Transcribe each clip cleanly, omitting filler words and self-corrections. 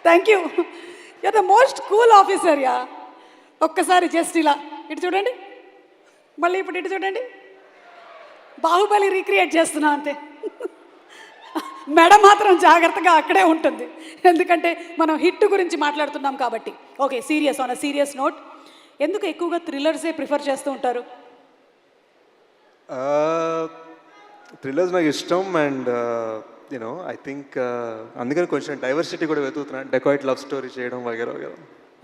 Thank you. You're the most cool officer యా. ఒక్కసారి just ఇలా ఇటు చూడండి, మళ్ళీ ఇప్పుడు ఇటు చూడండి. బాహుబలి రీక్రియేట్ చేస్తున్నా అంతే. మెడ మాత్రం జాగ్రత్తగా అక్కడే ఉంటుంది, ఎందుకంటే మనం హిట్ గురించి మాట్లాడుతున్నాం కాబట్టి. Okay, serious, on a serious note, ఎందుకు ఎక్కువగా థ్రిల్లర్సే ప్రిఫర్ చేస్తూ ఉంటారు? థ్రిల్లర్స్ నాకు ఇష్టం అండ్ యూనో ఐ థింక్ అందుకని కొంచెం డైవర్సిటీ కూడా వెతుకుతున్నాను, డెకాయిట్ లవ్ స్టోరీ చేయడం వగేరా వగేరా.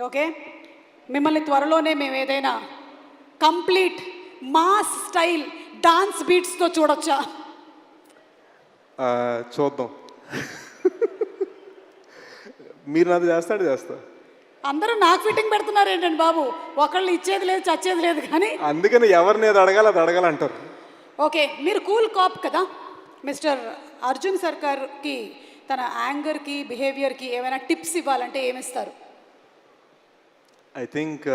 ఓకే, మిమ్మల్ని త్వరలోనే మేము ఏదైనా కంప్లీట్ మాస్ స్టైల్ డాన్స్ బీట్స్తో చూడొచ్చా? చూద్దాం. మీరు నాది చేస్తా. అందరూ నాకు ఫిట్టింగ్ పెడుతున్నారు ఏంటండి బాబు, ఒకళ్ళు ఇచ్చేది లేదు చచ్చేది లేదు కానీ. అందుకని ఎవరిని అది అడగాలంటారు. ఓకే, మీరు కూల్ కాప్ కదా. మిస్టర్ అర్జున్ సర్కార్కి తన యాంగర్కి బిహేవియర్కి ఏమైనా టిప్స్ ఇవ్వాలంటే ఏమిస్తారు? ఐ థింక్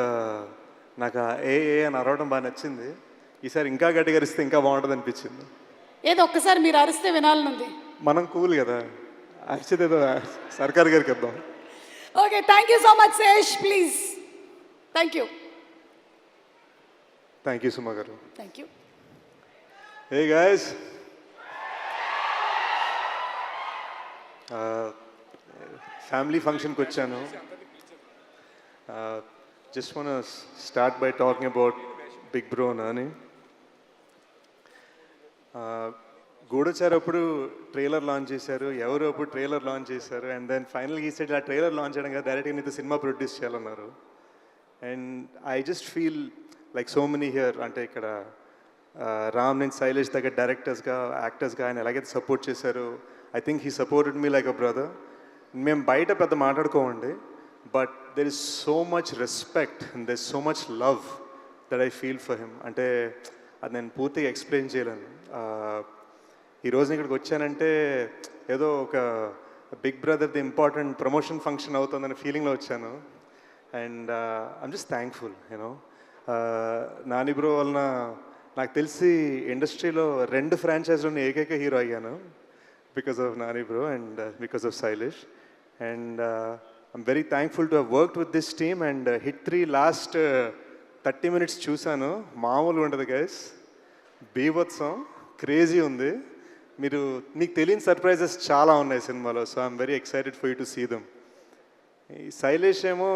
నాకు ఏ అని అరవడం బాగా నచ్చింది. ఈసారి ఇంకా గట్టిగా అరిస్తే ఇంకా బాగుంటుంది అనిపించింది. ఏదో ఒక్కసారి మీరు అరిస్తే వినాలనుంది. మనం కూల్ కదా, అరిచేది ఏదో సర్కార్ గారికి ఇద్దాం. Okay, thank you so much Sesh, please. Thank you Suma గారు. Thank you. Hey guys, family ఫంక్షన్కి వచ్చాను. Just wanna start by talking about big bro అని. గూఢచారి అప్పుడు ట్రైలర్ లాంచ్ చేశారు, ఎవరు అప్పుడు ట్రైలర్ లాంచ్ చేశారు, అండ్ దెన్ ఫైనల్గా ఈ సైడ్ ఆ ట్రైలర్ లాంచ్ చేయడం కదా డైరెక్ట్గా నీతో సినిమా ప్రొడ్యూస్ చేయాలన్నారు. And I just feel like so many here, అంటే ఇక్కడ రామ్ అండ్ శైలేష్ దగ్గర డైరెక్టర్స్గా యాక్టర్స్గా ఆయన ఎలాగైతే సపోర్ట్ చేశారు, I think he supported me like a brother. మేము బయట పెద్ద మాట్లాడుకోమండి, but there is so much respect and there is so much love that I feel for him. అంటే అది నేను పూర్తిగా ఎక్స్ప్లెయిన్ చేయలేను. ఈరోజు ఇక్కడికి వచ్చానంటే ఏదో ఒక బిగ్ బ్రదర్ది ఇంపార్టెంట్ ప్రమోషన్ ఫంక్షన్ అవుతుందనే ఫీలింగ్లో వచ్చాను. And I'm just thankful you know. Nani bro వలన నాకు తెలిసి ఇండస్ట్రీలో 2 ఫ్రాంచైజ్లోని ఏకైక హీరో అయ్యాను, because of Nani bro and because of Shailesh. And I'm very thankful to have worked with this team. And hit 3 last 30 minutes చూశాను, మామూలుగా ఉంటుంది గైస్, బీభత్సం, క్రేజీ ఉంది. నీకు తెలియని సర్ప్రైజెస్ చాలా ఉన్నాయి సినిమాలో. So I'm very excited for you to see them. ఈ శైలేష్ ఏమో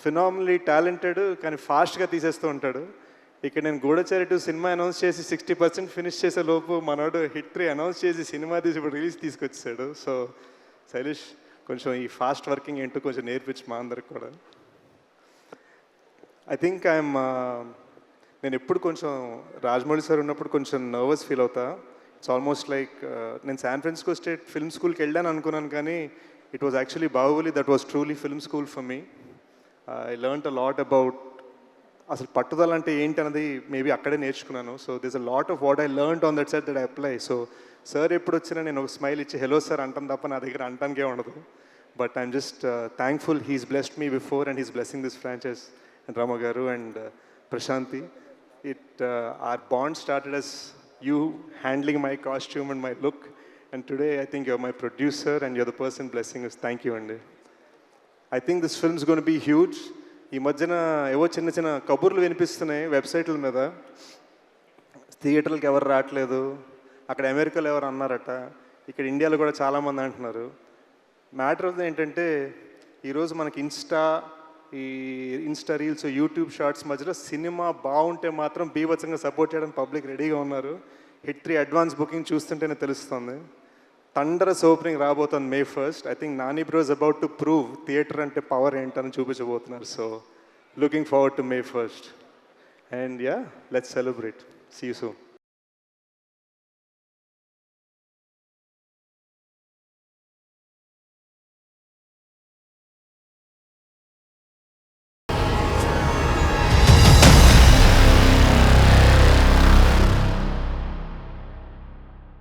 ఫినామినలీ టాలెంటెడ్, కానీ ఫాస్ట్గా తీసేస్తూ ఉంటాడు. ఇక్కడ నేను గూఢచారి 2 సినిమా అనౌన్స్ చేసి 60% ఫినిష్ చేసే లోపు మనోడు హిట్ 3 అనౌన్స్ చేసి సినిమా తీసి ఇప్పుడు రిలీజ్ తీసుకొచ్చాడు. సో శైలేష్ కొంచెం ఈ ఫాస్ట్ వర్కింగ్ ఏంటో కొంచెం నేర్పించి మా అందరికి కూడా. ఐ థింక్ నేను ఎప్పుడు కొంచెం రాజమౌళి సార్ ఉన్నప్పుడు కొంచెం నర్వస్ ఫీల్ అవుతా. ఇట్స్ ఆల్మోస్ట్ లైక్ నేను శాన్ ఫ్రాన్సిస్కో స్టేట్ ఫిల్మ్ స్కూల్కి వెళ్ళాను అనుకున్నాను, కానీ it was actually Baahubali that was truly film school for me. I learned a lot about అసలు పట్టుదల అంటే ఏంటి అన్నది మేబీ అక్కడే నేర్చుకున్నాను. So this a lot of what I learned on that side that I apply. So sir ఎప్పుడు వచ్చినా నేను ఒక స్మైల్ ఇచ్చి హలో సార్ అంటాను తప్ప నా దగ్గర అంటానికే ఉండదు. But I'm just thankful he's blessed me before and he's blessing this franchise. And Rama గారు and Prashanti, our bond started as you handling my costume and my look, and today I think you're my producer and you're the person blessing us. Thank you andi. I think this film is going to be huge. ఈ మధ్యన ఏవో చిన్న కబుర్లు వినిపిస్తున్నాయి వెబ్సైట్ల మీద, థియేటర్లకు ఎవరు రావట్లేదు, అక్కడ అమెరికాలో ఎవరు అన్నారట, ఇక్కడ ఇండియాలో కూడా చాలామంది అంటున్నారు. మ్యాటర్ ఆఫ్ ఏంటంటే ఈరోజు మనకి ఇన్స్టా రీల్స్, యూట్యూబ్ షార్ట్స్ మధ్యలో సినిమా బాగుంటే మాత్రం బీభత్సంగా సపోర్ట్ చేయడానికి పబ్లిక్ రెడీగా ఉన్నారు. హిట్ 3 అడ్వాన్స్ బుకింగ్ చూస్తుంటేనే తెలుస్తుంది. థండరస్ ఓపెనింగ్ రాబోతుంది May 1st. I think Nani bro is about to prove theatre అంటే పవర్ ఏంటని చూపించబోతున్నారు. So looking forward to May 1st. And yeah, let's celebrate. See you soon.